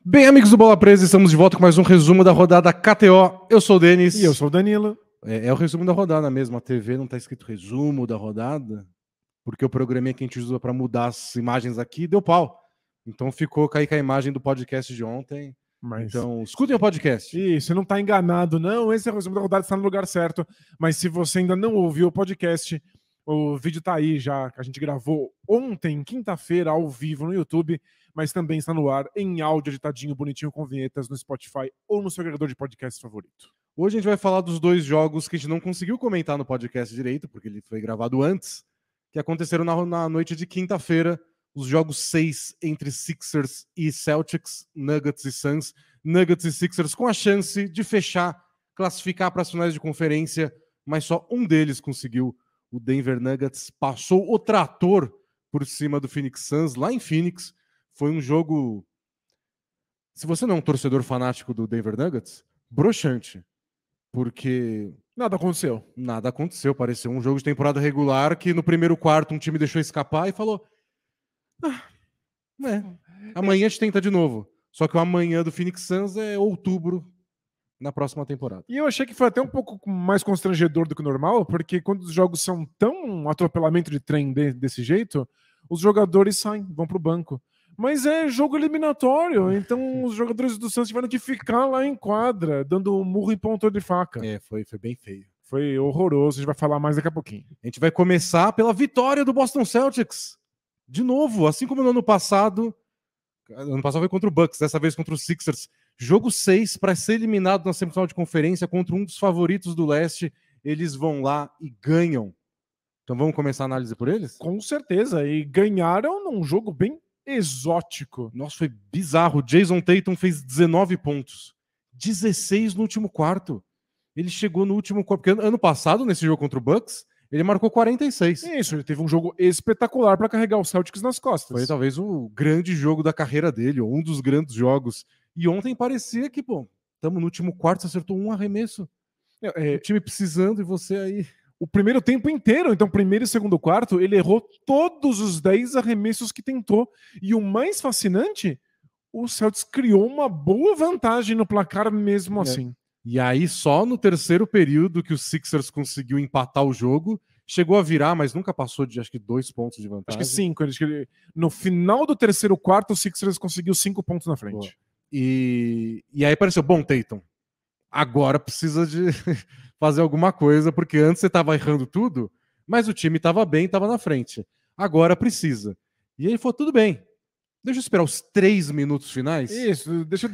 Bem, amigos do Bola Presa, estamos de volta com mais um resumo da rodada KTO. Eu sou o Denis. E eu sou o Danilo. É o resumo da rodada mesmo. A TV não está escrito resumo da rodada, porque o programinha que a gente usa para mudar as imagens aqui deu pau. Então ficou cair com a imagem do podcast de ontem. Então, escutem o podcast. E você não está enganado, não. Esse é o resumo da rodada, está no lugar certo. Mas se você ainda não ouviu o podcast, o vídeo está aí já, que a gente gravou ontem, quinta-feira, ao vivo no YouTube, mas também está no ar em áudio editadinho, bonitinho, com vinhetas no Spotify ou no seu agregador de podcast favorito. Hoje a gente vai falar dos dois jogos que a gente não conseguiu comentar no podcast direito, porque ele foi gravado antes, que aconteceram na noite de quinta-feira, os jogos 6 entre Sixers e Celtics, Nuggets e Suns. Nuggets e Sixers com a chance de fechar, classificar para as finais de conferência, mas só um deles conseguiu. O Denver Nuggets passou o trator por cima do Phoenix Suns, lá em Phoenix. Foi um jogo, se você não é um torcedor fanático do Denver Nuggets, broxante. Porque nada aconteceu. Nada aconteceu. Pareceu um jogo de temporada regular que no primeiro quarto um time deixou escapar e falou: amanhã a gente tenta de novo. Só que o amanhã do Phoenix Suns é outubro na próxima temporada. E eu achei que foi até um pouco mais constrangedor do que o normal, porque quando os jogos são tão atropelamento de trem desse jeito, os jogadores saem, vão pro banco. Mas é jogo eliminatório, então os jogadores do Suns tiveram que ficar lá em quadra, dando um murro em ponta de faca. Foi bem feio. Foi horroroso, a gente vai falar mais daqui a pouquinho. A gente vai começar pela vitória do Boston Celtics. De novo, assim como no ano passado. Ano passado foi contra o Bucks, dessa vez contra os Sixers. Jogo 6 para ser eliminado na semifinal de conferência contra um dos favoritos do leste. Eles vão lá e ganham. Então vamos começar a análise por eles? Com certeza, e ganharam num jogo bem exótico. Nossa, foi bizarro. Jason Tatum fez 19 pontos. 16 no último quarto. Ele chegou no último quarto. Porque ano passado, nesse jogo contra o Bucks, ele marcou 46. Isso, ele teve um jogo espetacular para carregar o Celtics nas costas. Foi talvez o grande jogo da carreira dele, ou um dos grandes jogos. E ontem parecia que, estamos no último quarto, você acertou um arremesso. O time precisando e você aí... O primeiro tempo inteiro, então primeiro e segundo quarto, ele errou todos os 10 arremessos que tentou. E o mais fascinante, o Celtics criou uma boa vantagem no placar mesmo assim. E aí só no terceiro período que o Sixers conseguiu empatar o jogo, chegou a virar, mas nunca passou de acho que 2 pontos de vantagem. Acho que 5. No final do terceiro quarto, o Sixers conseguiu 5 pontos na frente. E aí apareceu, Tatum, agora precisa de fazer alguma coisa, porque antes você estava errando tudo, mas o time estava bem, estava na frente. Agora precisa. E aí falou, tudo bem, deixa eu esperar os 3 minutos finais. Isso, deixa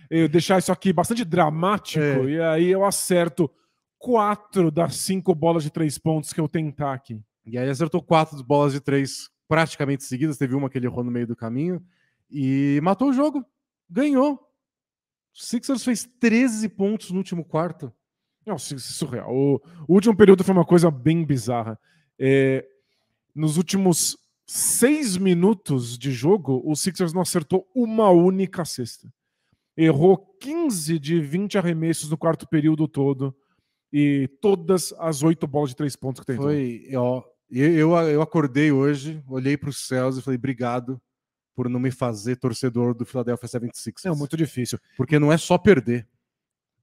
eu deixar isso aqui bastante dramático, e aí eu acerto 4 das 5 bolas de 3 pontos que eu tentar aqui. E aí acertou 4 bolas de 3 praticamente seguidas, teve uma que ele errou no meio do caminho, e matou o jogo, ganhou. O Sixers fez 13 pontos no último quarto. Não, surreal. O último período foi uma coisa bem bizarra. Nos últimos 6 minutos de jogo, o Sixers não acertou uma única cesta. Errou 15 de 20 arremessos no quarto período todo. E todas as 8 bolas de 3 pontos que tentou. Eu acordei hoje, olhei para os céus e falei, obrigado por não me fazer torcedor do Philadelphia 76ers. É muito difícil. Porque não é só perder.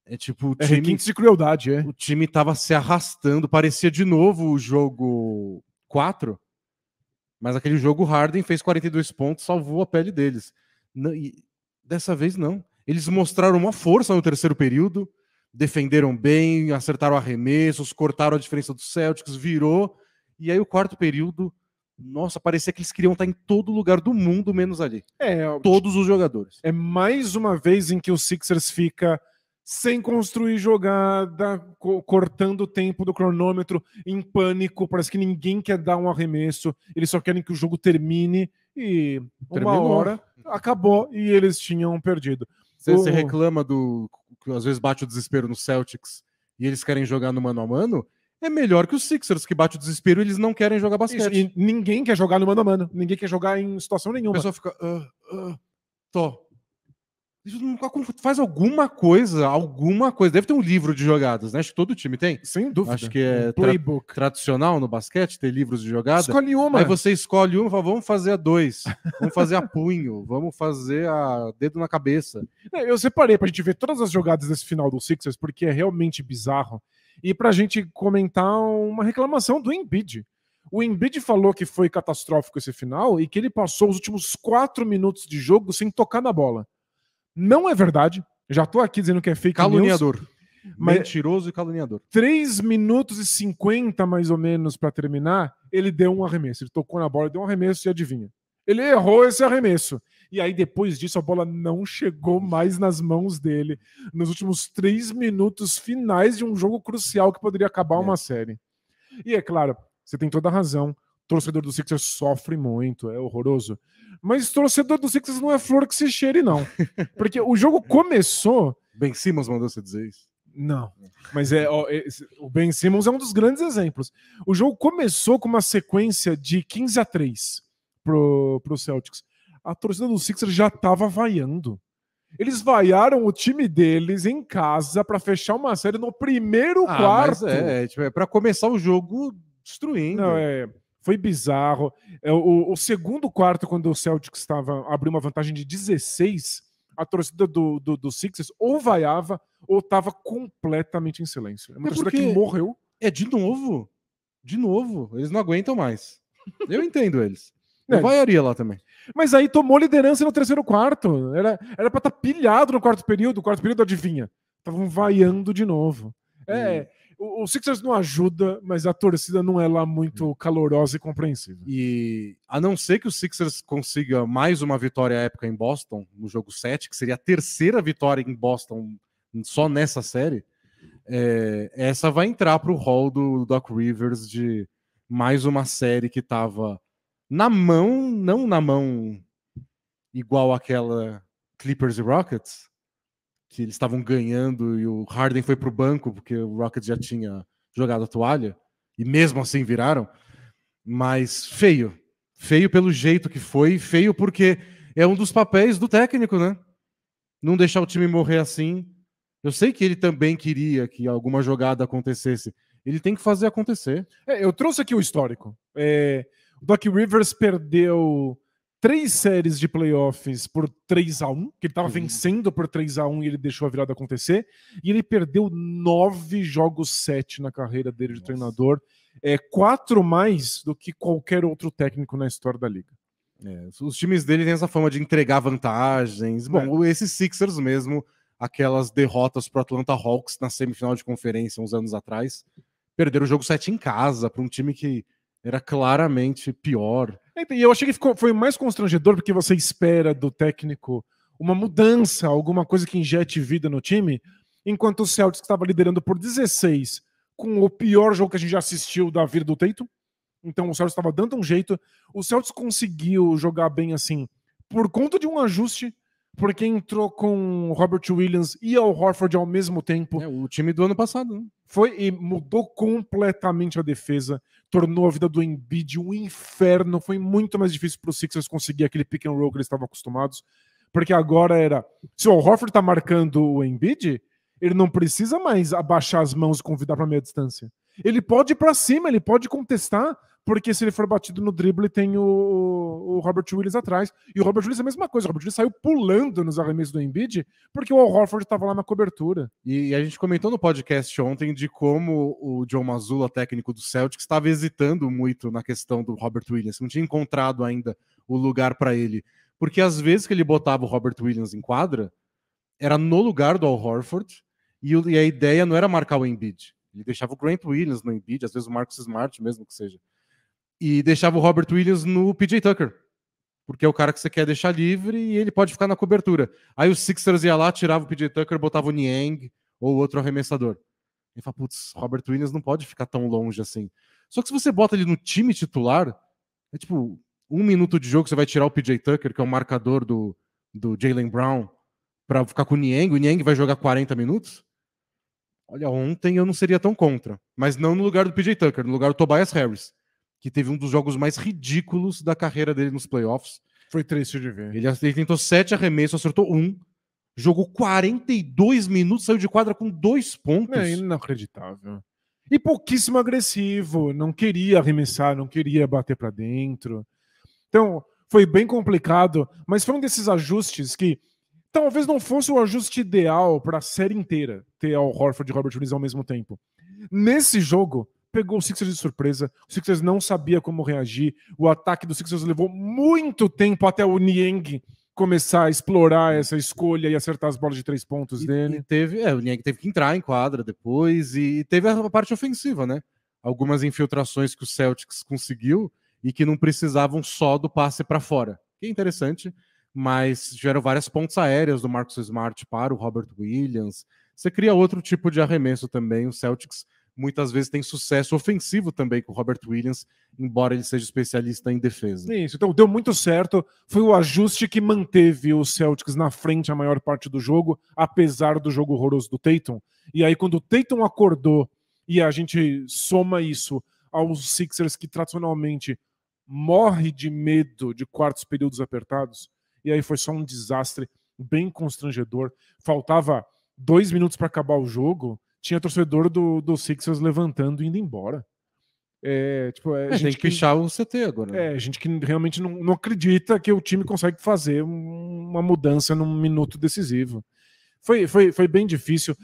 É tipo, requinte de crueldade, O time tava se arrastando, parecia de novo o jogo 4, mas aquele jogo Harden fez 42 pontos, salvou a pele deles. E dessa vez não. Eles mostraram uma força no terceiro período, defenderam bem, acertaram arremessos, cortaram a diferença do Celtics, virou. E aí o quarto período, nossa, parecia que eles queriam estar em todo lugar do mundo, menos ali. Todos os jogadores. É mais uma vez em que o Sixers fica sem construir jogada, cortando o tempo do cronômetro, em pânico, parece que ninguém quer dar um arremesso, eles só querem que o jogo termine, e uma hora acabou e eles tinham perdido. Você reclama que às vezes bate o desespero no Celtics e eles querem jogar no mano a mano, é melhor que os Sixers, que bate o desespero e eles não querem jogar basquete. Isso, e ninguém quer jogar no mano a mano, ninguém quer jogar em situação nenhuma. A pessoa fica, Faz alguma coisa. Deve ter um livro de jogadas, né? Acho que todo time tem. Sem dúvida. Acho que é playbook. tradicional no basquete ter livros de jogada. Escolhe uma. Aí você escolhe uma e fala, vamos fazer a 2. Vamos fazer a punho. Vamos fazer a dedo na cabeça. Eu separei pra gente ver todas as jogadas desse final do Sixers, porque é realmente bizarro. E pra gente comentar uma reclamação do Embiid. O Embiid falou que foi catastrófico esse final e que ele passou os últimos 4 minutos de jogo sem tocar na bola. Não é verdade. Já tô aqui dizendo que é fake caluniador. news. Mentiroso e caluniador. 3 minutos e 50 mais ou menos para terminar, ele deu um arremesso. Ele tocou na bola, deu um arremesso e adivinha. Ele errou esse arremesso. E aí depois disso a bola não chegou mais nas mãos dele nos últimos 3 minutos finais de um jogo crucial que poderia acabar uma série. E é claro, você tem toda a razão. O torcedor do Sixers sofre muito, é horroroso. Mas torcedor do Sixers não é flor que se cheire, não. Porque o jogo começou... Ben Simmons mandou você dizer isso? Não, mas o Ben Simmons é um dos grandes exemplos. O jogo começou com uma sequência de 15-3 pro Celtics. A torcida do Sixers já estava vaiando. Eles vaiaram o time deles em casa para fechar uma série no primeiro quarto. Mas é para começar o jogo destruindo. Não, foi bizarro. O segundo quarto, quando o Celtics abriu uma vantagem de 16, a torcida do Sixers ou vaiava ou estava completamente em silêncio. É uma torcida que morreu. De novo. Eles não aguentam mais. Eu entendo eles. Eu vaiaria lá também. Mas aí tomou liderança no terceiro quarto. Era pra estar pilhado no quarto período. O quarto período, adivinha? Estavam vaiando de novo. O Sixers não ajuda, mas a torcida não é lá muito calorosa e compreensiva. E a não ser que o Sixers consiga mais uma vitória épica em Boston, no jogo 7, que seria a terceira vitória em Boston só nessa série, essa vai entrar pro hall do Doc Rivers de mais uma série que tava na mão, não na mão igual aquela Clippers e Rockets, que eles estavam ganhando e o Harden foi pro banco porque o Rockets já tinha jogado a toalha e mesmo assim viraram, mas feio pelo jeito que foi, feio porque é um dos papéis do técnico, né? Não deixar o time morrer assim. Eu sei que ele também queria que alguma jogada acontecesse, ele tem que fazer acontecer. Eu trouxe aqui o histórico. O Doc Rivers perdeu 3 séries de playoffs por 3-1, que ele estava vencendo por 3-1 e ele deixou a virada acontecer, e ele perdeu 9 jogos 7 na carreira dele de treinador, 4 mais do que qualquer outro técnico na história da liga. Os times dele têm essa fama de entregar vantagens. Bom, esses Sixers mesmo, aquelas derrotas pro Atlanta Hawks na semifinal de conferência uns anos atrás, perderam o jogo 7 em casa para um time que era claramente pior. E eu achei que foi mais constrangedor porque você espera do técnico uma mudança, alguma coisa que injete vida no time, enquanto o Celtics estava liderando por 16 com o pior jogo que a gente já assistiu da vida do Tatum. Então o Celtics estava dando um jeito. O Celtics conseguiu jogar bem assim por conta de um ajuste, porque entrou com o Robert Williams e o Horford ao mesmo tempo. O time do ano passado, né? Foi e mudou completamente a defesa, tornou a vida do Embiid um inferno. Foi muito mais difícil para os Sixers conseguir aquele pick and roll que eles estavam acostumados, porque agora era... Se o Horford tá marcando o Embiid, ele não precisa mais abaixar as mãos e convidar para meia distância. Ele pode ir para cima, ele pode contestar, porque se ele for batido no drible, tem o Robert Williams atrás. E o Robert Williams é a mesma coisa. O Robert Williams saiu pulando nos arremessos do Embiid, porque o Al Horford estava lá na cobertura. E a gente comentou no podcast ontem de como o Joe Mazzulla, técnico do Celtics, estava hesitando muito na questão do Robert Williams. Não tinha encontrado ainda o lugar para ele. Porque às vezes que ele botava o Robert Williams em quadra, era no lugar do Al Horford, e a ideia não era marcar o Embiid. Ele deixava o Grant Williams no Embiid, às vezes o Marcus Smart mesmo que seja. E deixava o Robert Williams no PJ Tucker, porque é o cara que você quer deixar livre e ele pode ficar na cobertura. Aí o Sixers ia lá, tirava o PJ Tucker, botava o Niang ou outro arremessador. E fala, putz, Robert Williams não pode ficar tão longe assim. Só que se você bota ele no time titular, é tipo, 1 minuto de jogo você vai tirar o PJ Tucker, que é o marcador do Jaylen Brown, para ficar com o Niang vai jogar 40 minutos? Olha, ontem eu não seria tão contra, mas não no lugar do PJ Tucker, no lugar do Tobias Harris, que teve um dos jogos mais ridículos da carreira dele nos playoffs. Foi triste de ver. Ele tentou 7 arremessos, acertou 1, Jogou 42 minutos, saiu de quadra com 2 pontos. É inacreditável. E pouquíssimo agressivo, não queria arremessar, não queria bater para dentro. Então, foi bem complicado, mas foi um desses ajustes que talvez não fosse o ajuste ideal para a série inteira, ter Al Horford e Robert Williams ao mesmo tempo. Nesse jogo, pegou o Sixers de surpresa, o Sixers não sabia como reagir, o ataque do Sixers levou muito tempo até o Niang começar a explorar essa escolha e acertar as bolas de 3 pontos dele. O Niang teve que entrar em quadra depois e teve a parte ofensiva, né? Algumas infiltrações que o Celtics conseguiu e que não precisavam só do passe para fora. Que é interessante, mas tiveram várias pontes aéreas do Marcus Smart para o Robert Williams. Você cria outro tipo de arremesso também. O Celtics muitas vezes tem sucesso ofensivo também com o Robert Williams, embora ele seja especialista em defesa. Isso, então deu muito certo. Foi o ajuste que manteve o Celtics na frente a maior parte do jogo, apesar do jogo horroroso do Tatum. E aí, quando o Tatum acordou e a gente soma isso aos Sixers que tradicionalmente morre de medo de quartos períodos apertados, e aí foi só um desastre bem constrangedor. Faltava 2 minutos para acabar o jogo, tinha torcedor do Sixers levantando e indo embora. Tem que pichar o CT agora. É, gente que realmente não acredita que o time consegue fazer uma mudança num minuto decisivo. Foi bem difícil.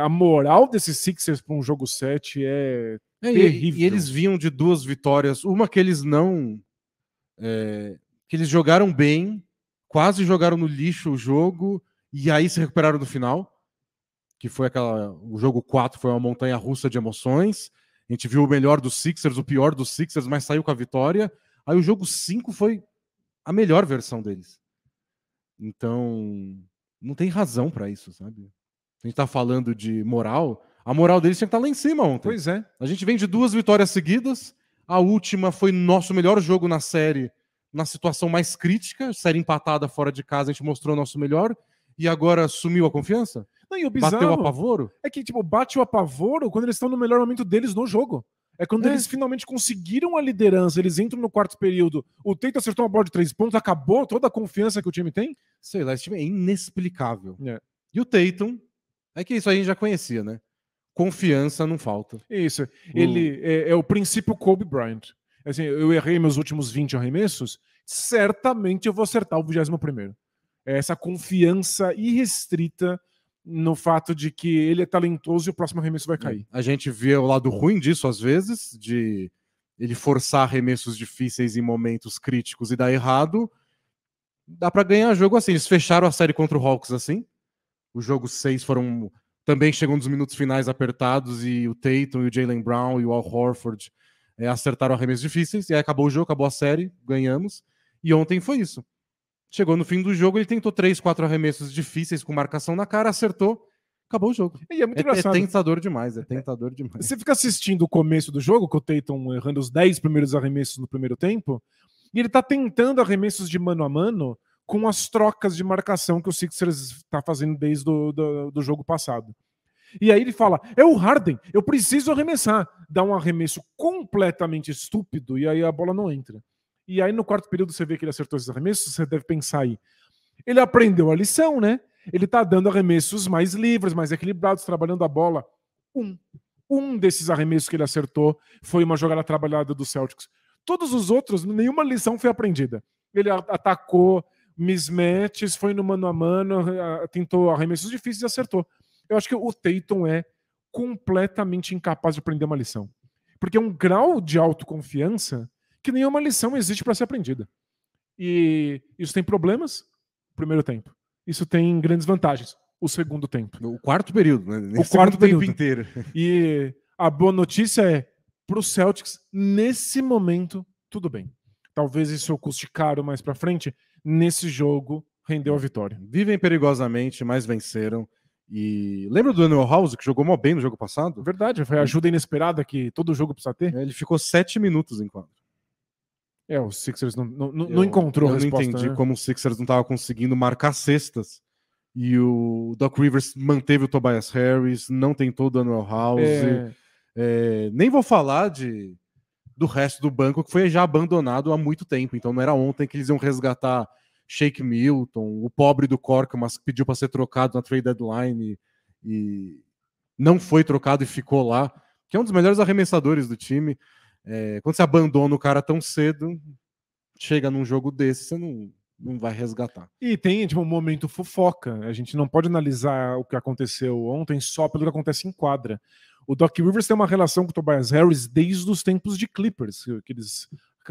A moral desses Sixers para um jogo 7 é terrível. E eles vinham de 2 vitórias. Uma que eles não... que eles jogaram bem, quase jogaram no lixo o jogo, e aí se recuperaram no final. Que foi o jogo 4 foi uma montanha-russa de emoções. A gente viu o melhor dos Sixers, o pior dos Sixers, mas saiu com a vitória. Aí o jogo 5 foi a melhor versão deles. Então, não tem razão para isso, sabe? A gente tá falando de moral, a moral deles tinha que estar lá em cima ontem. Pois é. A gente vem de 2 vitórias seguidas, a última foi nosso melhor jogo na série, na situação mais crítica, série empatada fora de casa, a gente mostrou o nosso melhor, e agora sumiu a confiança? Não, e o bizarro Bateu o apavoro? É que, bate o apavoro quando eles estão no melhor momento deles no jogo. É quando eles finalmente conseguiram a liderança, eles entram no quarto período, o Tatum acertou uma bola de 3 pontos, acabou toda a confiança que o time tem. Sei lá, esse time é inexplicável. E o Tatum, é que isso aí a gente já conhecia, né? Confiança não falta. Isso. Ele é o princípio Kobe Bryant. Assim, eu errei meus últimos 20 arremessos, certamente eu vou acertar o 21º. Essa confiança irrestrita no fato de que ele é talentoso e o próximo arremesso vai cair. A gente vê o lado ruim disso às vezes, de ele forçar arremessos difíceis em momentos críticos e dar errado. Dá pra ganhar jogo assim. Eles fecharam a série contra o Hawks assim. O jogo 6 também chegou nos minutos finais apertados e o Tatum e o Jaylen Brown e o Al Horford acertaram arremessos difíceis e aí acabou o jogo, acabou a série, ganhamos. E ontem foi isso. Chegou no fim do jogo, ele tentou 3, 4 arremessos difíceis com marcação na cara, acertou, acabou o jogo. E é muito engraçado. É tentador demais, demais. Você fica assistindo o começo do jogo, com o Tatum errando os 10 primeiros arremessos no primeiro tempo, e ele tá tentando arremessos de mano a mano com as trocas de marcação que o Sixers tá fazendo desde do jogo passado. E aí ele fala, é o Harden, eu preciso arremessar. Dá um arremesso completamente estúpido e aí a bola não entra. E aí no quarto período você vê que ele acertou esses arremessos, você deve pensar aí. Ele aprendeu a lição, né? Ele tá dando arremessos mais livres, mais equilibrados, trabalhando a bola. Um desses arremessos que ele acertou foi uma jogada trabalhada do Celtics. Todos os outros, nenhuma lição foi aprendida. Ele atacou mismatches, foi no mano a mano, tentou arremessos difíceis e acertou. Eu acho que o Tatum é completamente incapaz de aprender uma lição. Porque é um grau de autoconfiança que nenhuma lição existe para ser aprendida. E isso tem problemas, primeiro tempo. Isso tem grandes vantagens, o segundo tempo. O quarto período, né? O quarto período inteiro. E a boa notícia é, para os Celtics, nesse momento, tudo bem. Talvez isso custe caro mais para frente. Nesse jogo, rendeu a vitória. Vivem perigosamente, mas venceram. E lembra do Daniel House, que jogou mó bem no jogo passado? Verdade, foi a ajuda inesperada que todo jogo precisa ter. Ele ficou 7 minutos em quadro. O Sixers não encontrou a resposta. Eu não entendi, né? Como o Sixers não estava conseguindo marcar cestas. E o Doc Rivers manteve o Tobias Harris, não tentou o Daniel House. Nem vou falar do resto do banco, que foi já abandonado há muito tempo. Então não era ontem que eles iam resgatar Shake Milton, o pobre do Cork, mas pediu para ser trocado na trade deadline e não foi trocado e ficou lá, que é um dos melhores arremessadores do time. Quando você abandona o cara tão cedo, chega num jogo desse, você não vai resgatar. E tem um momento fofoca. A gente não pode analisar o que aconteceu ontem só pelo que acontece em quadra. O Doc Rivers tem uma relação com o Tobias Harris desde os tempos de Clippers, que eles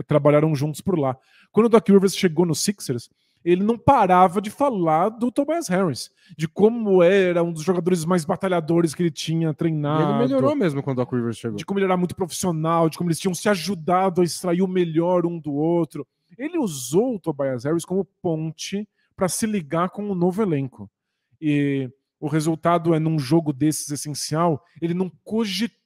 trabalharam juntos por lá. Quando o Doc Rivers chegou no Sixers, ele não parava de falar do Tobias Harris, de como era um dos jogadores mais batalhadores que ele tinha treinado. E ele melhorou mesmo quando o Doc Rivers chegou. De como ele era muito profissional, de como eles tinham se ajudado a extrair o melhor um do outro. Ele usou o Tobias Harris como ponte para se ligar com um novo elenco. E o resultado é, num jogo desses essencial, ele não cogitou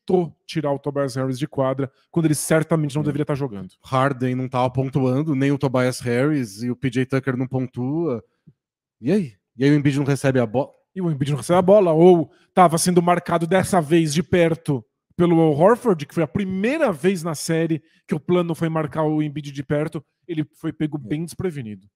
tirar o Tobias Harris de quadra, quando ele certamente não deveria estar jogando. Harden não estava pontuando, nem o Tobias Harris, e o PJ Tucker não pontua. E aí? E aí o Embiid não recebe a bola? E o Embiid não recebe a bola, ou estava sendo marcado dessa vez de perto pelo Al Horford, que foi a primeira vez na série que o plano foi marcar o Embiid de perto, ele foi pego bem desprevenido.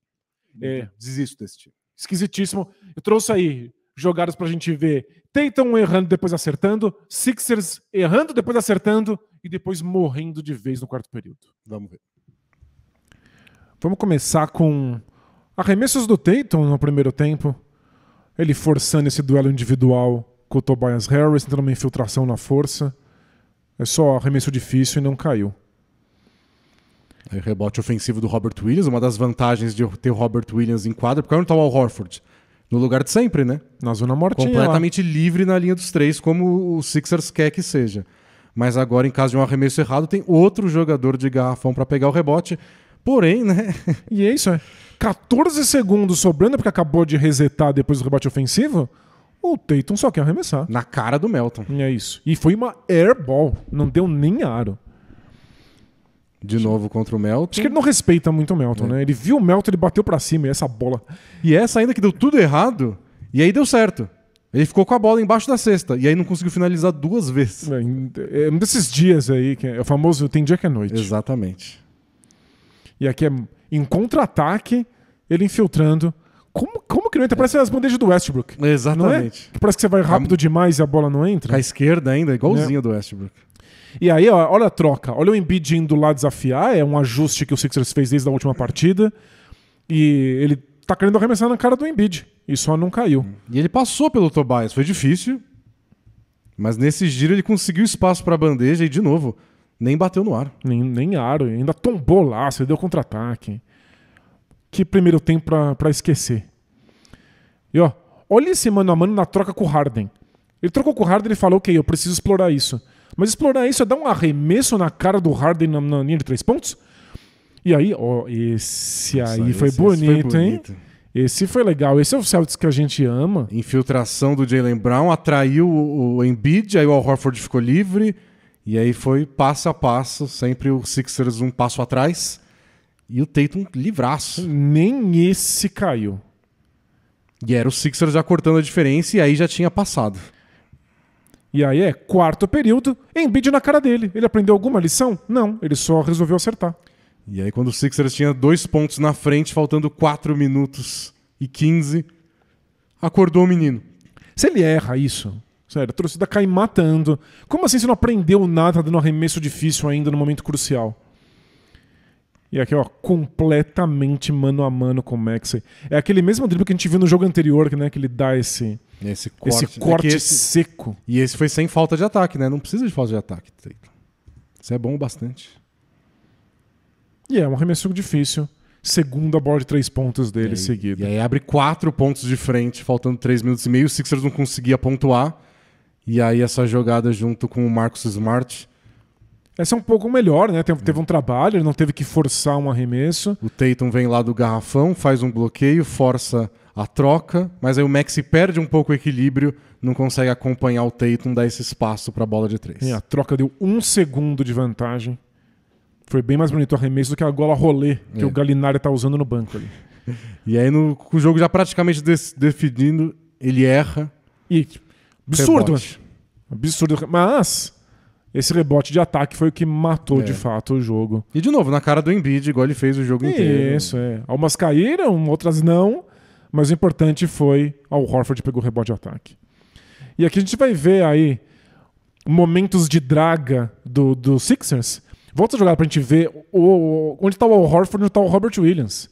Desisto desse time. Esquisitíssimo. Eu trouxe aí jogadas pra gente ver Tatum errando, depois acertando, Sixers errando, depois acertando e depois morrendo de vez no quarto período. Vamos ver. Vamos começar com arremessos do Tatum no primeiro tempo. Ele forçando esse duelo individual com o Tobias Harris, tentando uma infiltração na força. É só arremesso difícil e não caiu. Aí, rebote ofensivo do Robert Williams, uma das vantagens de ter o Robert Williams em quadra, porque onde está o Al Horford? No lugar de sempre, né? Na zona mortinha. Completamente livre na linha dos três, como o Sixers quer que seja. Mas agora, em caso de um arremesso errado, tem outro jogador de garrafão para pegar o rebote. Porém, né? E é isso, 14 segundos sobrando, porque acabou de resetar depois do rebote ofensivo. O Tatum só quer arremessar. Na cara do Melton. E é isso. E foi uma airball. Não deu nem aro. De novo contra o Melton. Acho que ele não respeita muito o Melton, né? Ele viu o Melton, ele bateu pra cima e essa bola. E essa ainda que deu tudo errado, e aí deu certo. Ele ficou com a bola embaixo da cesta, e aí não conseguiu finalizar 2 vezes. É um desses dias aí, que é o famoso tem dia que é noite. Exatamente. E aqui é em contra-ataque, ele infiltrando. Como que não entra? Parece as bandejas do Westbrook. Exatamente. Não é? Parece que você vai rápido demais e a bola não entra. Com a esquerda ainda, igualzinho do Westbrook. E aí, ó, olha a troca. Olha o Embiid indo lá desafiar. É um ajuste que o Sixers fez desde a última partida. E ele tá querendo arremessar na cara do Embiid. E só não caiu. E ele passou pelo Tobias. Foi difícil. Mas nesse giro ele conseguiu espaço pra bandeja e, de novo, nem bateu no ar. Nem aro. Ainda tombou lá. Você deu contra-ataque. Que primeiro tempo pra esquecer. E ó, olha esse mano a mano na troca com o Harden. Ele trocou com o Harden e falou, ok, eu preciso explorar isso. Mas explorar isso é dar um arremesso na cara do Harden na linha de 3 pontos? E aí, ó, esse foi bonito, hein? Esse foi legal. Esse é o Celtics que a gente ama. Infiltração do Jaylen Brown, atraiu o Embiid, aí o Al Horford ficou livre. E aí foi passo a passo, sempre o Sixers um passo atrás. E o Tatum livraço. Nem esse caiu. E era o Sixers já cortando a diferença e aí já tinha passado. E aí quarto período, Embiid na cara dele. Ele aprendeu alguma lição? Não, ele só resolveu acertar. E aí quando o Sixers tinha 2 pontos na frente, faltando 4 minutos e 15, acordou o menino. Se ele erra isso, sério, a torcida cai matando. Como assim você não aprendeu nada dando arremesso difícil ainda no momento crucial? E aqui, ó, completamente mano a mano com o Maxey. É aquele mesmo drible que a gente viu no jogo anterior, né, que ele dá esse corte seco. E esse foi sem falta de ataque, né? Não precisa de falta de ataque. Isso é bom bastante. E é um arremesso difícil. Segunda bola de 3 pontos dele seguida. E aí abre 4 pontos de frente, faltando 3 minutos e meio. O Sixers não conseguia pontuar. E aí essa jogada junto com o Marcus Smart. Essa é um pouco melhor, né? Teve um trabalho, ele não teve que forçar um arremesso. O Tatum vem lá do garrafão, faz um bloqueio, força a troca, mas aí o Maxey perde um pouco o equilíbrio, não consegue acompanhar o Tatum, dá esse espaço para a bola de 3. A troca deu 1 segundo de vantagem. Foi bem mais bonito o arremesso do que a gola rolê que o Gallinari tá usando no banco ali. E aí com o jogo já praticamente definindo, ele erra. E absurdo. Absurdo. Mas Esse rebote de ataque foi o que matou de fato o jogo. E de novo, na cara do Embiid, igual ele fez o jogo inteiro. Isso, Algumas caíram, outras não, mas o importante foi Al Horford pegou o rebote de ataque. E aqui a gente vai ver aí momentos de draga do Sixers. Volta a jogar pra gente ver onde tá o Al Horford e onde tá o Robert Williams.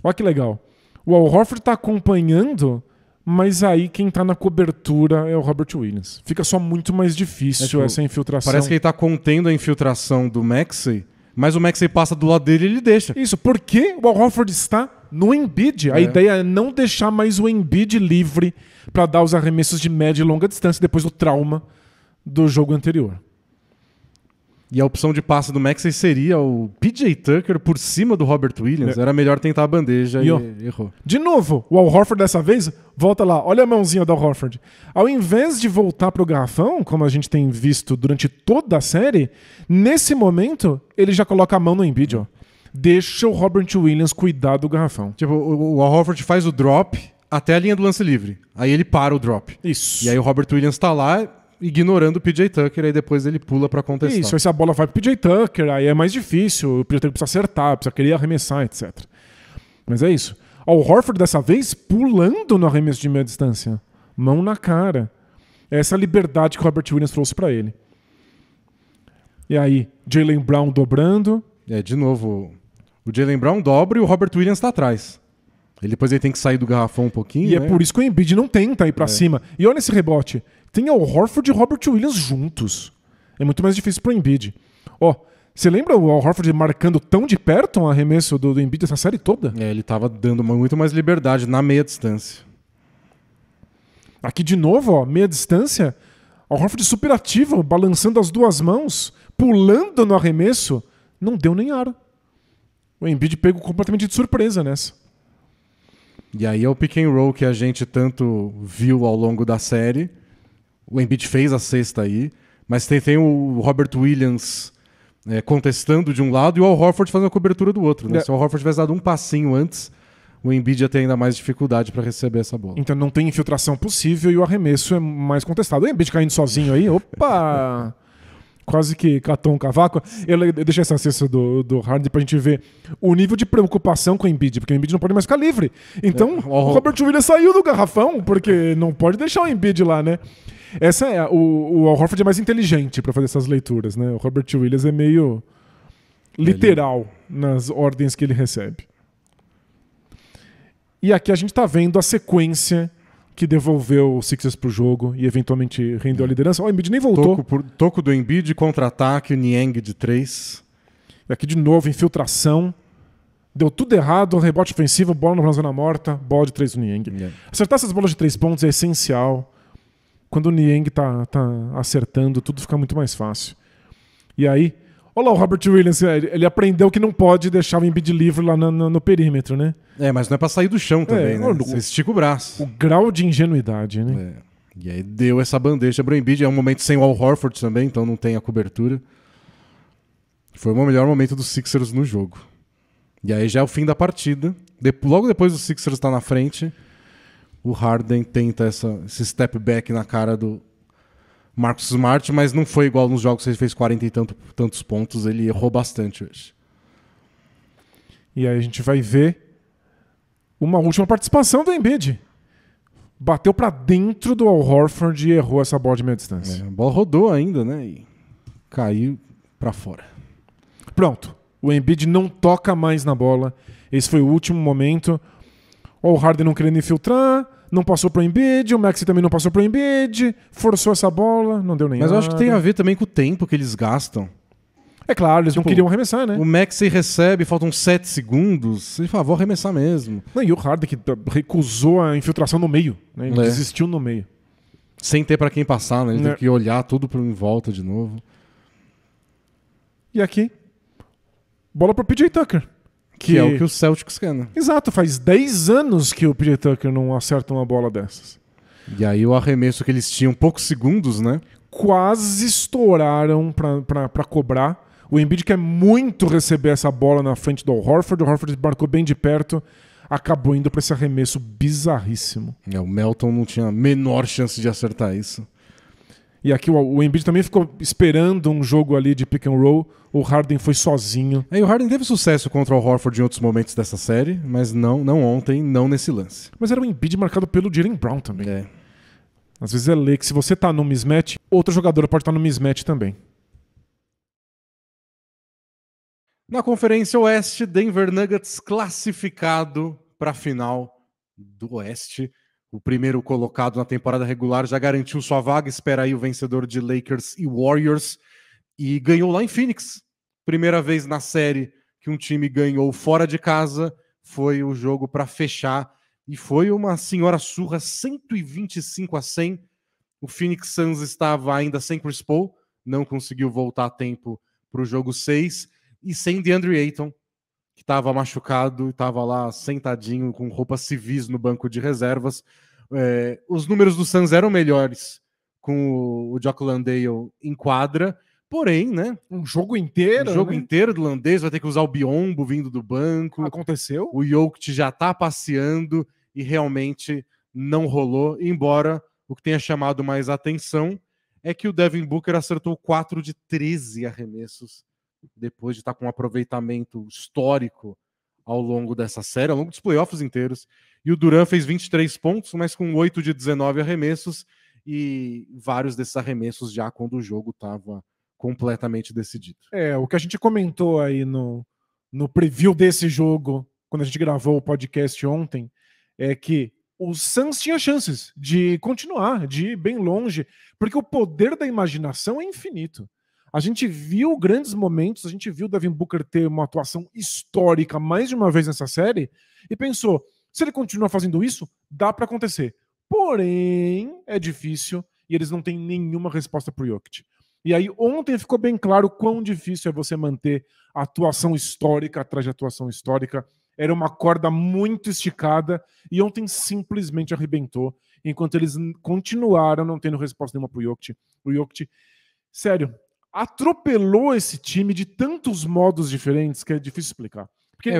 Olha que legal. O Al Horford tá acompanhando, mas aí quem tá na cobertura é o Robert Williams. Fica só muito mais difícil essa infiltração. Parece que ele tá contendo a infiltração do Maxey, mas o Maxey passa do lado dele e ele deixa. Isso, porque o Al Horford está no Embiid. A ideia é não deixar mais o Embiid livre para dar os arremessos de média e longa distância depois do trauma do jogo anterior. E a opção de passe do Maxey seria o PJ Tucker por cima do Robert Williams. Era melhor tentar a bandeja e errou. De novo, o Al Horford dessa vez, volta lá, olha a mãozinha do Al Horford. Ao invés de voltar pro garrafão, como a gente tem visto durante toda a série, nesse momento, ele já coloca a mão no Embiid, ó. Deixa o Robert Williams cuidar do garrafão. Tipo, o Al Horford faz o drop até a linha do lance livre. Aí ele para o drop. Isso. E aí o Robert Williams tá lá ignorando o PJ Tucker, aí depois ele pula pra contestar. Isso, aí se a bola vai pro PJ Tucker, aí é mais difícil, o PJ Tucker precisa acertar, precisa querer arremessar, etc. Mas é isso. O Horford dessa vez pulando no arremesso de meia distância. Mão na cara. Essa é a liberdade que o Robert Williams trouxe pra ele. E aí, Jaylen Brown dobrando. De novo, o Jaylen Brown dobra e o Robert Williams tá atrás. Depois ele tem que sair do garrafão um pouquinho. E é por isso que o Embiid não tenta ir pra cima. E olha esse rebote. Tem o Horford e o Robert Williams juntos. É muito mais difícil pro Embiid. Você lembra o Al Horford marcando tão de perto um arremesso do Embiid essa série toda? Ele tava dando muito mais liberdade na meia distância. Aqui de novo, meia distância. Al Horford super ativo, balançando as duas mãos, pulando no arremesso. Não deu nem aro. O Embiid pegou completamente de surpresa nessa. E aí é o pick and roll que a gente tanto viu ao longo da série. O Embiid fez a cesta aí, mas tem o Robert Williams contestando de um lado e o Al Horford fazendo a cobertura do outro. Né? Se o Al Horford tivesse dado um passinho antes, o Embiid ia ter ainda mais dificuldade para receber essa bola. Então não tem infiltração possível e o arremesso é mais contestado. O Embiid caindo sozinho aí, opa! Quase que catou um cavaco. Eu deixei essa cesta do Harden pra gente ver o nível de preocupação com o Embiid, porque o Embiid não pode mais ficar livre. Então o Robert Williams saiu do garrafão, porque não pode deixar o Embiid lá, né? Essa é o Al Horford é mais inteligente para fazer essas leituras, né? O Robert Williams é meio literal nas ordens que ele recebe. E aqui a gente tá vendo a sequência que devolveu o Sixers pro jogo e eventualmente rendeu a liderança. O Embiid nem voltou. Toco do Embiid, contra-ataque, o Niang de 3. E aqui de novo, infiltração. Deu tudo errado, rebote ofensivo, bola na zona morta, bola de 3 do Niang. Acertar essas bolas de 3 pontos é essencial. Quando o Niang tá acertando, tudo fica muito mais fácil. E aí, olha lá o Robert Williams, ele aprendeu que não pode deixar o Embiid livre lá no perímetro, né? Mas não é pra sair do chão também, né? Você estica o braço. O grau de ingenuidade, né? E aí deu essa bandeja pro Embiid. É um momento sem o Al Horford também, então não tem a cobertura. Foi o melhor momento dos Sixers no jogo. E aí já é o fim da partida. Logo depois do Sixers estar na frente, o Harden tenta esse step back na cara do Marcus Smart, mas não foi igual nos jogos que ele fez 40 e tantos pontos. Ele errou bastante hoje. E aí a gente vai ver uma última participação do Embiid. Bateu pra dentro do Al Horford e errou essa bola de meia distância. A bola rodou ainda, né? E caiu pra fora. Pronto. O Embiid não toca mais na bola. Esse foi o último momento. O Harden não querendo infiltrar, não passou pro Embiid, o Maxey também não passou pro Embiid, forçou essa bola, não deu nem nada. Mas eu acho que tem a ver também com o tempo que eles gastam. É claro, eles não queriam arremessar, né? O Maxey recebe, faltam 7 segundos, ele fala, vou arremessar mesmo. Não, e o Harden que recusou a infiltração no meio, né? Ele desistiu no meio. Sem ter pra quem passar, né? Ele tem que olhar tudo em volta de novo. E aqui, bola pro PJ Tucker. Que é o que o Celtics quer, né? Exato, faz 10 anos que o PJ Tucker não acerta uma bola dessas. E aí o arremesso que eles tinham poucos segundos, né? Quase estouraram pra cobrar. O Embiid quer muito receber essa bola na frente do Al Horford. O Horford marcou bem de perto. Acabou indo pra esse arremesso bizarríssimo. O Melton não tinha a menor chance de acertar isso. E aqui o Embiid também ficou esperando um jogo ali de pick and roll. O Harden foi sozinho. E o Harden teve sucesso contra o Horford em outros momentos dessa série, mas não ontem, não nesse lance. Mas era o Embiid marcado pelo Jaylen Brown também. Às vezes é lei que se você tá no mismatch, outro jogador pode estar no mismatch também. Na Conferência Oeste, Denver Nuggets classificado para a final do Oeste. O primeiro colocado na temporada regular já garantiu sua vaga. Espera aí o vencedor de Lakers e Warriors. E ganhou lá em Phoenix. Primeira vez na série que um time ganhou fora de casa. Foi o jogo para fechar. E foi uma senhora surra, 125-100. O Phoenix Suns estava ainda sem Chris Paul. Não conseguiu voltar a tempo para o jogo 6. E sem DeAndre Ayton, que estava machucado, estava lá sentadinho com roupas civis no banco de reservas. Os números do Suns eram melhores com o Jock Landale em quadra, porém, né? Um jogo inteiro, o jogo inteiro do Landale, vai ter que usar o Biombo vindo do banco. Aconteceu? O Jokic já está passeando e realmente não rolou, embora o que tenha chamado mais atenção é que o Devin Booker acertou 4 de 13 arremessos depois de estar com um aproveitamento histórico ao longo dessa série, ao longo dos playoffs inteiros. E o Durant fez 23 pontos, mas com 8 de 19 arremessos, e vários desses arremessos já quando o jogo estava completamente decidido. O que a gente comentou aí no preview desse jogo, quando a gente gravou o podcast ontem, é que o Suns tinha chances de continuar, de ir bem longe, porque o poder da imaginação é infinito. A gente viu grandes momentos, a gente viu o Devin Booker ter uma atuação histórica mais de uma vez nessa série e pensou, se ele continuar fazendo isso, dá para acontecer. Porém, é difícil e eles não têm nenhuma resposta pro Jokic. E aí ontem ficou bem claro quão difícil é você manter a atuação histórica atrás de atuação histórica. Era uma corda muito esticada e ontem simplesmente arrebentou, enquanto eles continuaram não tendo resposta nenhuma pro Jokic. O Jokic, sério, atropelou esse time de tantos modos diferentes que é difícil explicar. Porque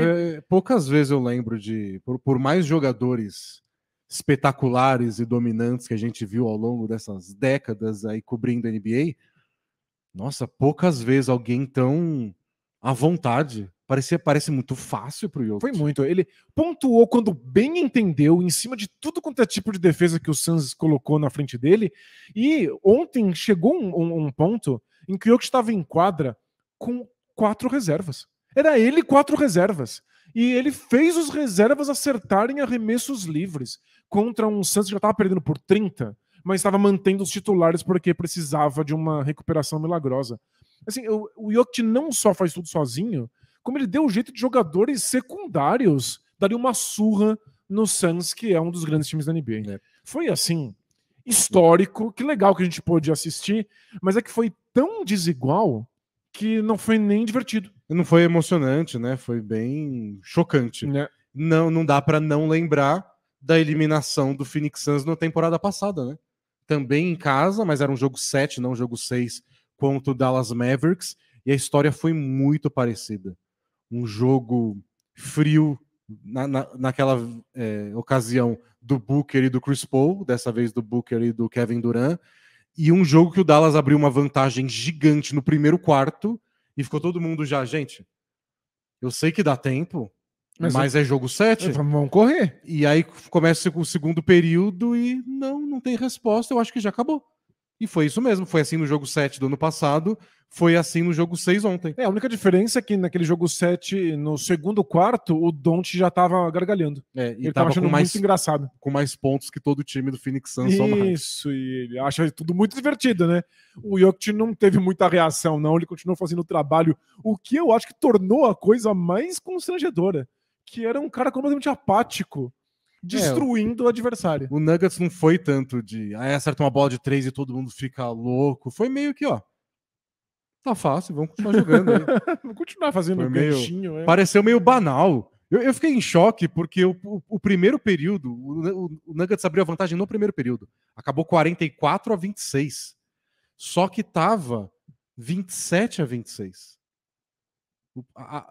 poucas vezes eu lembro de, por mais jogadores espetaculares e dominantes que a gente viu ao longo dessas décadas aí cobrindo a NBA, nossa, poucas vezes alguém tão à vontade. Parece muito fácil pro Jokic. Foi muito. Ele pontuou quando bem entendeu, em cima de tudo quanto é tipo de defesa que o Suns colocou na frente dele. E ontem chegou um ponto em que o Jokic estava em quadra com 4 reservas. Era ele 4 reservas. E ele fez os reservas acertarem arremessos livres contra um Suns que já estava perdendo por 30, mas estava mantendo os titulares porque precisava de uma recuperação milagrosa. Assim, o Jokic não só faz tudo sozinho, como ele deu o jeito de jogadores secundários darem uma surra no Suns, que é um dos grandes times da NBA. Foi assim, histórico, que legal que a gente pôde assistir, mas é que foi tão desigual que não foi nem divertido. Não foi emocionante, né? Foi bem chocante. Não dá para não lembrar da eliminação do Phoenix Suns na temporada passada, né? Também em casa, mas era um jogo 7, não um jogo 6, contra o Dallas Mavericks, e a história foi muito parecida. Um jogo frio naquela ocasião do Booker e do Chris Paul, dessa vez do Booker e do Kevin Durant, e um jogo que o Dallas abriu uma vantagem gigante no primeiro quarto e ficou todo mundo já, gente, eu sei que dá tempo, mas é jogo 7. Vamos correr. E aí começa o segundo período e não tem resposta, eu acho que já acabou. E foi isso mesmo, foi assim no jogo 7 do ano passado, foi assim no jogo 6 ontem. A única diferença é que naquele jogo 7, no segundo quarto, o Doncic já tava gargalhando. Ele tava achando muito engraçado. Com mais pontos que todo o time do Phoenix Suns. Isso, e ele acha tudo muito divertido, né? O Jokic não teve muita reação, não. Ele continuou fazendo o trabalho, o que eu acho que tornou a coisa mais constrangedora, que era um cara completamente apático, destruindo o adversário. O Nuggets não foi tanto de acerta uma bola de 3 e todo mundo fica louco. Foi meio que, tá fácil, vamos continuar jogando aí. Vamos continuar fazendo ganchinho. Pareceu meio banal. Eu fiquei em choque porque o primeiro período, o Nuggets abriu a vantagem no primeiro período. Acabou 44-26. Só que tava 27-26.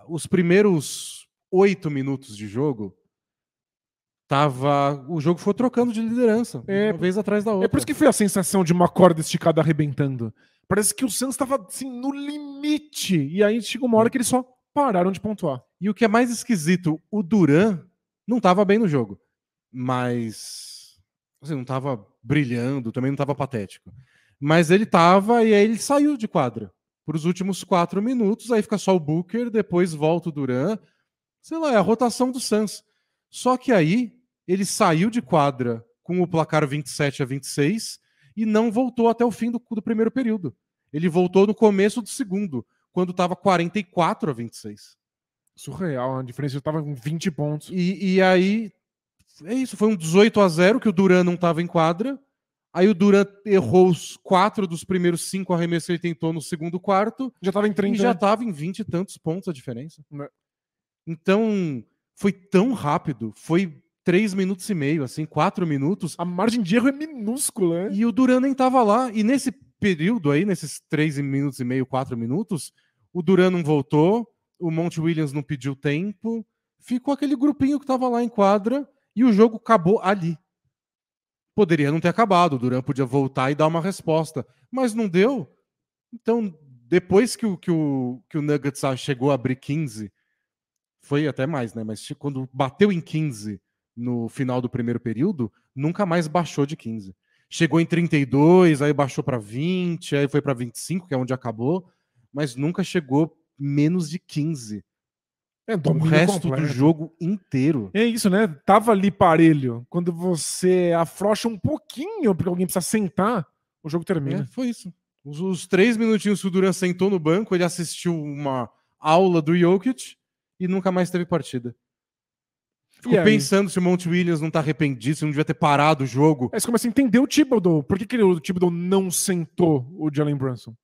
Os primeiros 8 minutos de jogo o jogo foi trocando de liderança, uma vez atrás da outra. É por isso que foi a sensação de uma corda esticada arrebentando. Parece que o Suns estava assim, no limite. E aí chegou uma hora que eles só pararam de pontuar. E o que é mais esquisito, o Durant não estava bem no jogo. Mas assim, não estava brilhando, também não estava patético. Mas ele estava e aí ele saiu de quadra por os últimos 4 minutos. Aí fica só o Booker, depois volta o Durant. Sei lá, é a rotação do Suns. Só que aí ele saiu de quadra com o placar 27-26 e não voltou até o fim do primeiro período. Ele voltou no começo do segundo, quando estava 44-26. Surreal, a diferença estava com 20 pontos. E aí, é isso, foi um 18-0 que o Durant não estava em quadra. Aí o Durant errou os 4 dos primeiros 5 arremessos que ele tentou no segundo quarto. Já estava em 30. E já estava em 20 e tantos pontos a diferença. Né? Então, foi tão rápido, foi 3 minutos e meio, assim, 4 minutos. A margem de erro é minúscula, né? E o Durant nem tava lá. E nesse período aí, nesses 3 minutos e meio, 4 minutos, o Durant não voltou, o Monty Williams não pediu tempo, ficou aquele grupinho que tava lá em quadra e o jogo acabou ali. Poderia não ter acabado, o Durant podia voltar e dar uma resposta, mas não deu. Então, depois que o Nuggets chegou a abrir 15, foi até mais, né? Mas quando bateu em 15 no final do primeiro período, nunca mais baixou de 15. Chegou em 32, aí baixou para 20, aí foi para 25, que é onde acabou, mas nunca chegou menos de 15. O resto completo do jogo inteiro. É isso, né? Tava ali parelho. Quando você afrouxa um pouquinho porque alguém precisa sentar, o jogo termina. Foi isso. Os 3 minutinhos que o Durant sentou no banco, ele assistiu uma aula do Jokic e nunca mais teve partida. Ficou pensando se o Monty Williams não tá arrependido, se não devia ter parado o jogo. Aí você começa a entender o Thibodeau. Por que o Thibodeau não sentou o Jalen Brunson?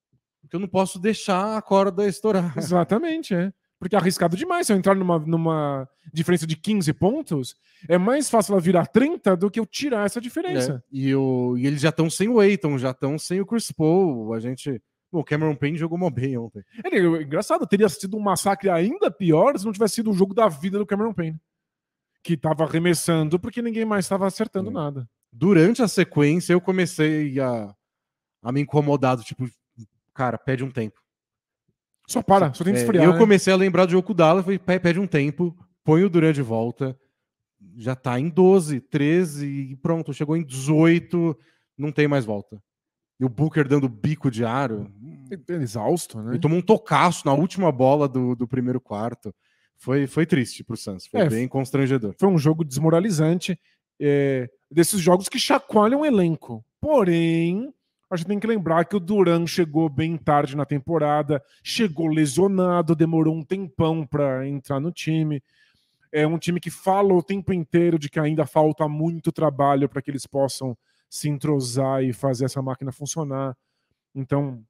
Porque eu não posso deixar a corda estourar. Exatamente, é. Porque é arriscado demais. Se eu entrar numa diferença de 15 pontos, é mais fácil ela virar 30 do que eu tirar essa diferença. E eles já estão sem o Ayton, já estão sem o Chris Paul. O Cameron Payne jogou mó bem ontem. Engraçado, teria sido um massacre ainda pior se não tivesse sido o jogo da vida do Cameron Payne. Que estava arremessando porque ninguém mais estava acertando nada. Durante a sequência, eu comecei a me incomodar. Tipo, cara, pede um tempo. Só tem que esfriar. Eu comecei a lembrar do Okudala, falei, pede um tempo, põe o Durant de volta, já tá em 12, 13 e pronto, chegou em 18, não tem mais volta. E o Booker dando bico de aro. Exausto, né? Ele tomou um tocaço na última bola do primeiro quarto. Foi triste pro Suns, foi bem constrangedor. Foi um jogo desmoralizante, desses jogos que chacoalham o elenco. Porém, a gente tem que lembrar que o Durant chegou bem tarde na temporada, chegou lesionado, demorou um tempão para entrar no time. É um time que fala o tempo inteiro de que ainda falta muito trabalho para que eles possam se entrosar e fazer essa máquina funcionar. Então,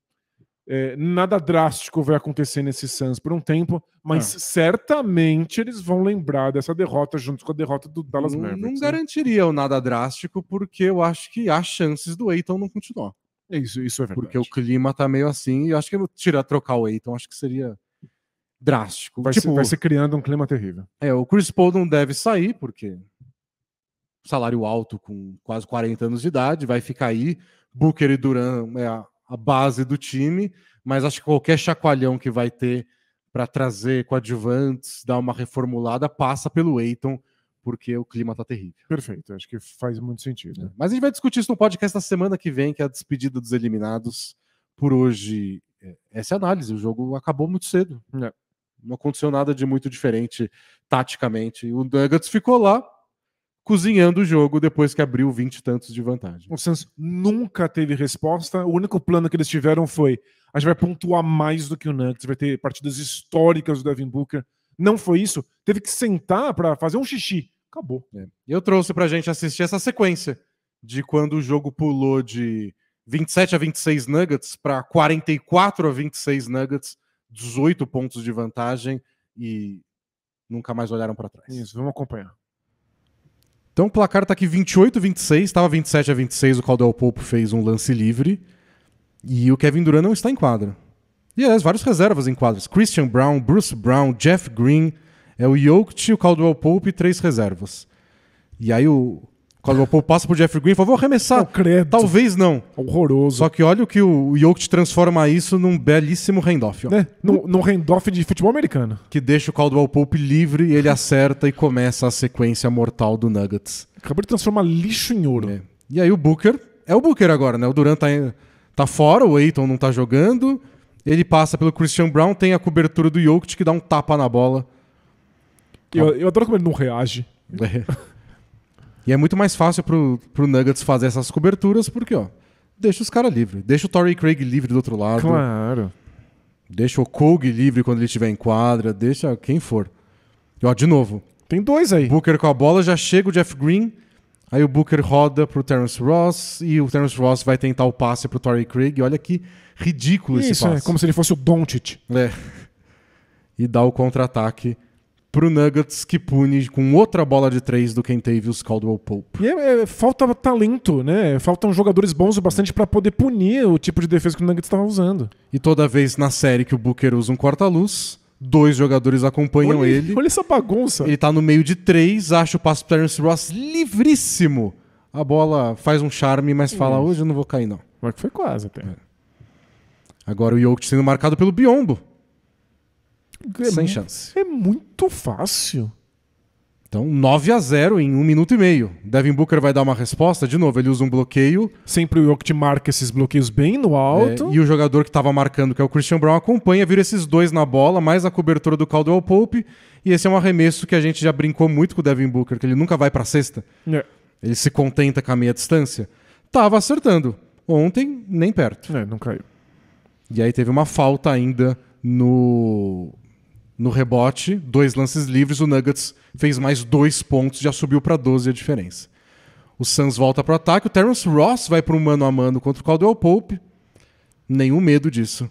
nada drástico vai acontecer nesse Suns por um tempo, mas certamente eles vão lembrar dessa derrota junto com a derrota do Dallas Mavericks. Não garantiria o nada drástico, porque eu acho que há chances do Ayton não continuar. Isso é verdade. Porque o clima tá meio assim, e acho que trocar o Ayton, acho que seria drástico. Vai ser criando um clima terrível. O Chris Paul não deve sair, porque salário alto com quase 40 anos de idade, vai ficar aí. Booker e Durant é a base do time, mas acho que qualquer chacoalhão que vai ter para trazer coadjuvantes, dar uma reformulada, passa pelo Ayton, porque o clima tá terrível. Perfeito, acho que faz muito sentido. Mas a gente vai discutir isso no podcast da semana que vem, que é a despedida dos eliminados. Por hoje, essa é a análise. O jogo acabou muito cedo. Não aconteceu nada de muito diferente taticamente. O Nuggets ficou lá cozinhando o jogo depois que abriu 20 e tantos de vantagem. O Suns nunca teve resposta. O único plano que eles tiveram foi: a gente vai pontuar mais do que o Nuggets, vai ter partidas históricas do Devin Booker. Não foi isso. Teve que sentar para fazer um xixi. Acabou. Eu trouxe pra gente assistir essa sequência de quando o jogo pulou de 27-26 Nuggets para 44-26 Nuggets, 18 pontos de vantagem e nunca mais olharam para trás. Isso, vamos acompanhar. Então o placar tá aqui 28-26, estava 27-26, o Caldwell Pope fez um lance livre e o Kevin Durant não está em quadra. E vários reservas em quadras. Christian Brown, Bruce Brown, Jeff Green, o Jokic, o Caldwell Pope e 3 reservas. E aí o Caldwell Pope passa pro Jeff Green e fala, vou arremessar. Credo. Talvez não. Horroroso. Só que olha o que o Jokic transforma isso num belíssimo handoff. Ó. Né? Num handoff de futebol americano. Que deixa o Caldwell Pope livre, ele acerta e começa a sequência mortal do Nuggets. Acabou de transformar lixo em ouro. É. E aí o Booker, é o Booker agora, né? O Durant tá fora, o Ayton não tá jogando, ele passa pelo Christian Brown, tem a cobertura do Jokic que dá um tapa na bola. Eu adoro como ele não reage. E é muito mais fácil pro Nuggets fazer essas coberturas, porque, ó, deixa os caras livres. Deixa o Torrey Craig livre do outro lado. Claro. Deixa o Kogi livre quando ele estiver em quadra. Deixa quem for. E, ó, de novo. Tem dois aí. Booker com a bola, já chega o Jeff Green. Aí o Booker roda pro Terrence Ross. E o Terrence Ross vai tentar o passe pro Torrey Craig. E olha que ridículo esse passe. Isso, como se ele fosse o Doncic. É. E dá o contra-ataque pro Nuggets, que pune com outra bola de 3 do Kentavious Caldwell Pope. E falta talento, né? Faltam jogadores bons o bastante pra poder punir o tipo de defesa que o Nuggets estava usando. E toda vez na série que o Booker usa um corta-luz, 2 jogadores acompanham ele. Olha essa bagunça. Ele tá no meio de 3, acha o passe pro Terrence Ross livríssimo. A bola faz um charme, mas fala, hoje eu não vou cair não. Mas que foi quase até. Agora o Jokic sendo marcado pelo Biyombo. Sem chance. É muito fácil. Então 9-0 em 1 minuto e meio. Devin Booker vai dar uma resposta. De novo, ele usa um bloqueio. Sempre o Jokic marca esses bloqueios bem no alto. E o jogador que estava marcando, que é o Christian Brown, acompanha, vira esses 2 na bola, mais a cobertura do Caldwell Pope. E esse é um arremesso que a gente já brincou muito com o Devin Booker, que ele nunca vai pra cesta. Ele se contenta com a meia distância. Tava acertando. Ontem, nem perto. Não caiu. E aí teve uma falta ainda no rebote, 2 lances livres, o Nuggets fez mais 2 pontos, já subiu para 12 a diferença. O Suns volta para o ataque, o Terrence Ross vai para um mano a mano contra o Caldwell Pope. Nenhum medo disso.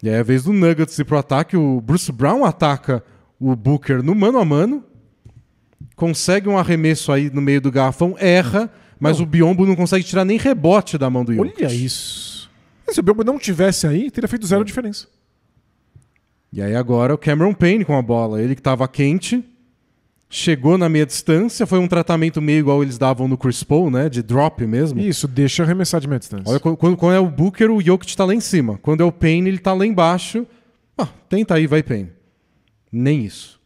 E aí é a vez do Nuggets ir para o ataque, o Bruce Brown ataca o Booker no mano a mano, consegue um arremesso aí no meio do garrafão, erra, mas o Biyombo não consegue tirar nem rebote da mão do Jokic. Olha isso. Se o Biyombo não tivesse aí, teria feito 0 diferença. E aí agora o Cameron Payne com a bola. Ele que estava quente, chegou na meia distância, foi um tratamento meio igual eles davam no Chris Paul, né? De drop mesmo. Isso, deixa arremessar de meia distância. Olha, quando é o Booker, o Jokic está lá em cima. Quando é o Payne, ele está lá embaixo. Tenta aí, vai Payne. Nem isso.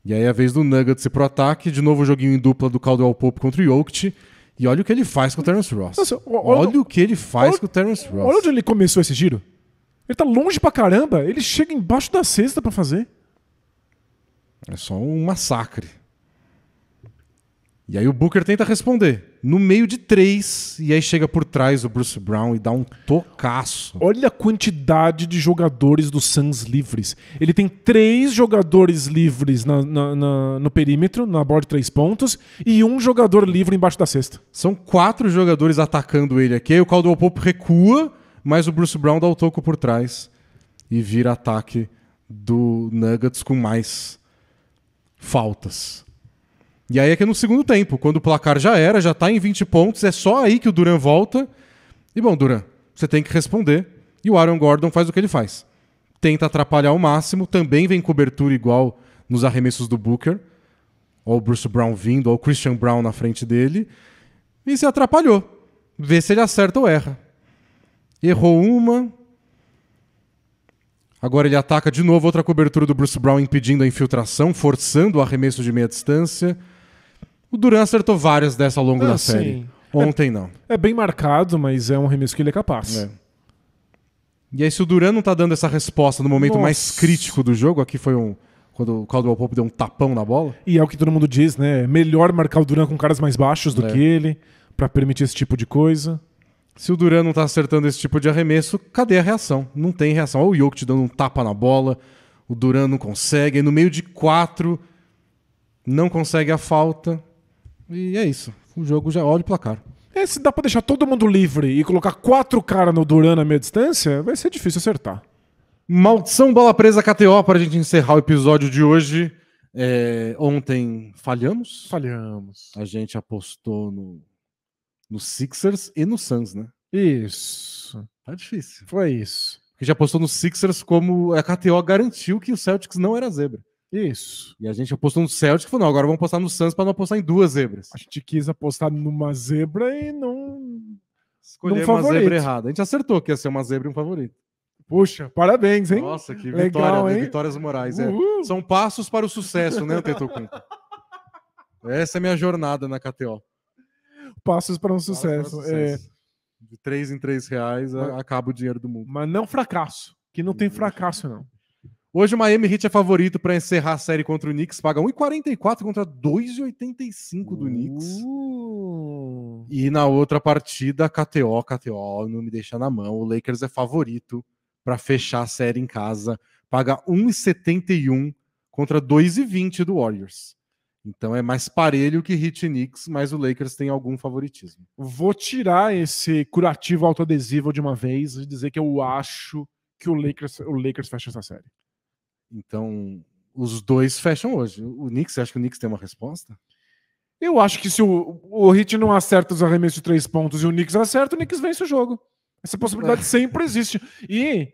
E aí é a vez do Nuggets ir pro ataque. De novo o joguinho em dupla do Caldwell Pope contra o Jokic. E olha o que ele faz com o Terrence Ross. Nossa, olha o que ele faz com o Terrence Ross. Olha onde ele começou esse giro. Ele tá longe pra caramba. Ele chega embaixo da cesta pra fazer. É só um massacre. E aí o Booker tenta responder. No meio de 3. E aí chega por trás o Bruce Brown e dá um tocaço. Olha a quantidade de jogadores do Suns livres. Ele tem 3 jogadores livres no perímetro, na bola de 3 pontos. E 1 jogador livre embaixo da cesta. São 4 jogadores atacando ele aqui. Aí o Caldwell Pope recua. Mas o Bruce Brown dá o toco por trás e vira ataque do Nuggets com mais faltas. E aí é que é no segundo tempo, quando o placar já tá em 20 pontos, é só aí que o Durant volta. E bom, Durant, você tem que responder. E o Aaron Gordon faz o que ele faz. Tenta atrapalhar ao máximo, também vem cobertura igual nos arremessos do Booker. Olha o Bruce Brown vindo, olha o Christian Brown na frente dele. E se atrapalhou. Vê se ele acerta ou erra. Errou uma. Agora ele ataca de novo outra cobertura do Bruce Brown impedindo a infiltração, forçando o arremesso de meia distância. O Durant acertou várias dessa ao longo da série. Ontem não. É bem marcado, mas é um arremesso que ele é capaz. E aí se o Durant não tá dando essa resposta no momento mais crítico do jogo, aqui foi quando o Caldwell Pope deu um tapão na bola. E é o que todo mundo diz, né? É melhor marcar o Durant com caras mais baixos do que ele, pra permitir esse tipo de coisa. Se o Durant não tá acertando esse tipo de arremesso, cadê a reação? Não tem reação. Olha o Jokic dando um tapa na bola, o Durant não consegue, aí no meio de 4 não consegue a falta. E é isso. O jogo já olha o placar. Se dá pra deixar todo mundo livre e colocar 4 caras no Durant na meia distância, vai ser difícil acertar. Maldição bola presa KTO para a gente encerrar o episódio de hoje. Ontem falhamos? Falhamos. A gente apostou no Sixers e no Suns, né? Isso. Tá difícil. Foi isso. Porque já apostou no Sixers como a KTO garantiu que o Celtics não era zebra. Isso. E a gente apostou no Celtic e falou, não, agora vamos apostar no Suns para não apostar em 2 zebras. A gente quis apostar numa zebra e não... Escolheu uma favorito. zebra errada. A gente acertou que ia ser uma zebra e um favorito. Puxa, parabéns, hein? Nossa, que Legal, vitória, né? hein? Vitórias morais. São passos para o sucesso, né, Antetokounmpo? Essa é a minha jornada na KTO. Passos para um sucesso. De 3 em 3 reais, acaba o dinheiro do mundo. Mas não fracasso, que não tem fracasso, não. Hoje o Miami Heat é favorito para encerrar a série contra o Knicks, paga 1,44 contra 2,85 do Knicks. E na outra partida, KTO não me deixa na mão. O Lakers é favorito para fechar a série em casa, paga 1,71 contra 2,20 do Warriors. Então é mais parelho que Heat e Knicks, mas o Lakers tem algum favoritismo. Vou tirar esse curativo autoadesivo de uma vez e dizer que eu acho que o Lakers fecha essa série. Então, os dois fecham hoje. O Knicks, você acha que o Knicks tem uma resposta? Eu acho que se o Heat não acerta os arremessos de 3 pontos e o Knicks acerta, o Knicks vence o jogo. Essa possibilidade sempre existe. E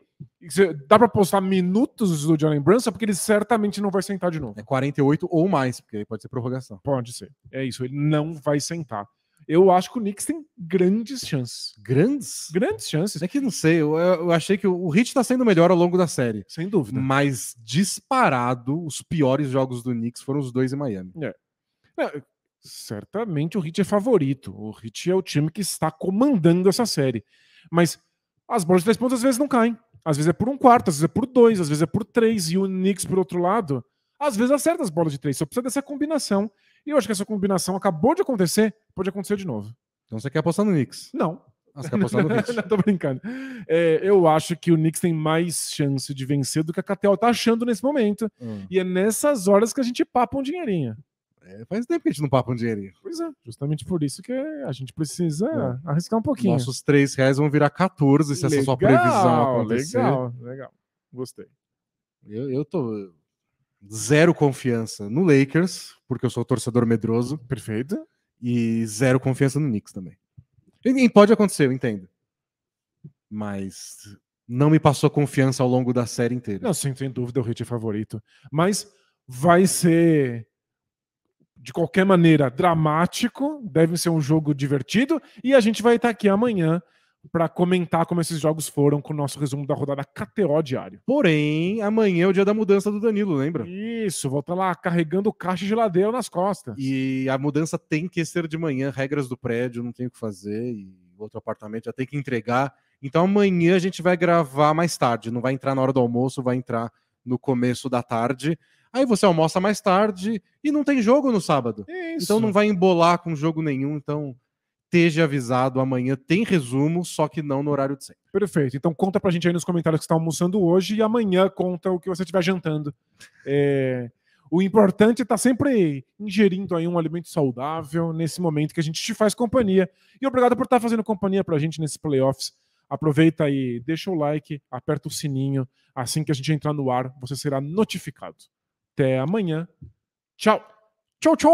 dá pra postar minutos do Jalen Brunson, porque ele certamente não vai sentar de novo. É 48 ou mais, porque aí pode ser prorrogação. Pode ser. É isso, ele não vai sentar. Eu acho que o Knicks tem grandes chances. Grandes? Grandes chances. É que não sei, eu achei que o Heat tá sendo melhor ao longo da série. Sem dúvida. Mas disparado, os piores jogos do Knicks foram os dois em Miami. Certamente o Heat é favorito. O Heat é o time que está comandando essa série. Mas as bolas de 3 pontos às vezes não caem. Às vezes é por 1/4, às vezes é por 2, às vezes é por 3. E o Knicks, por outro lado, às vezes acerta as bolas de 3. Só precisa dessa combinação. E eu acho que essa combinação acabou de acontecer, pode acontecer de novo. Então você quer apostar no Knicks? Não. Você quer apostar no Heat? Não, tô brincando. Eu acho que o Knicks tem mais chance de vencer do que a KTO tá achando nesse momento. E é nessas horas que a gente papa um dinheirinho. Faz tempo que a gente não papa um dinheirinho. Pois é, justamente por isso que a gente precisa arriscar um pouquinho. Nossos 3 reais vão virar 14 se essa sua previsão acontecer. Legal. Gostei. Eu tô zero confiança no Lakers, porque eu sou torcedor medroso. Perfeito. E zero confiança no Knicks também. E pode acontecer, eu entendo. Mas não me passou confiança ao longo da série inteira. Não, sem dúvida o Heat é favorito. Mas vai ser, de qualquer maneira, dramático. Deve ser um jogo divertido. E a gente vai estar aqui amanhã para comentar como esses jogos foram com o nosso resumo da rodada KTO diário. Porém, amanhã é o dia da mudança do Danilo, lembra? Isso, vou estar lá carregando caixa de geladeira nas costas. E a mudança tem que ser de manhã, regras do prédio, não tem o que fazer, e outro apartamento já tem que entregar. Então amanhã a gente vai gravar mais tarde, não vai entrar na hora do almoço, vai entrar no começo da tarde. Aí você almoça mais tarde e não tem jogo no sábado. Isso. Então não vai embolar com jogo nenhum, então esteja avisado, amanhã tem resumo, só que não no horário de sempre. Perfeito. Então conta pra gente aí nos comentários que você está almoçando hoje e amanhã conta o que você estiver jantando. O importante é estar sempre ingerindo aí um alimento saudável nesse momento que a gente te faz companhia. E obrigado por estar fazendo companhia pra gente nesses playoffs. Aproveita aí, deixa o like, aperta o sininho. Assim que a gente entrar no ar, você será notificado. Até amanhã. Tchau. Tchau, tchau!